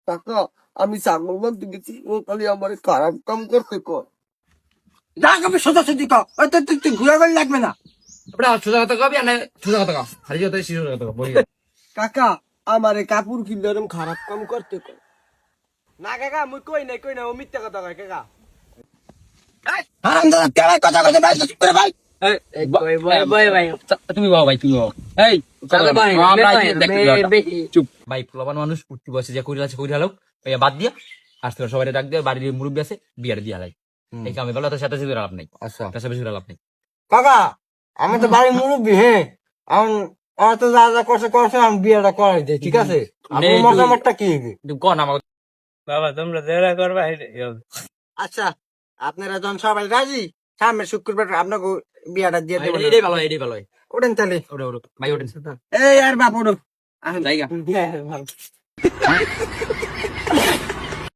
কাকা আমি ছাগল বানতে গেছি ও খালি আমার খারাপ কাম করতে কর। যাক আমি সোজা সুজি কর ওই তো তুই ঘুরাঘুরি লাগবে না। আপনার সোজা কথা কবি না সোজা কথা কও খালি কথা শিশু কথা কও বলি কাকা আমারে কাপড় কিনলে এরম খারাপ কাম করতে কর। না কাকা মুই কই না ও মিথ্যা কথা কয় কাকা। হারামজাদা তেড়াই কথা কইতে ভাই চুপ করে ভাই। তুমি বাবা ভাই তুমি বাবা এই চলো ভাই, আমরা ভাই, চুপ ভাই পোলাপান মানুষ উঠতে বসে যে কইরা আছে কইরা হালো ওই বাদ দিয়া আজকে সবাই ডাক দিয়ে বাড়ির মুরব্বি আছে বিয়ার দিয়া লাই এই কামে বলা তো সাথে সাথে লাভ নাই আচ্ছা কাছে বেশি লাভ নাই কাকা আমি তো বাড়ির মুরব্বী হ্যাঁ আমার তো যা যা করছে আমি বিয়েটা করাই দিই ঠিক আছে আপনার এই মতামতটা কি কিন্তু কোন আমার বাবা তোমরা যেটা করবা আচ্ছা আপনারা যখন সবাই রাজি সামনের শুক্রবার আপনাকে বিয়েটা দিয়ে দেবো এটাই ভালো এটাই ভালো ওঠেন তাহলে ওরে ওরে ভাই ওঠেন এই আর বাপ ওঠো জায়গা ভালো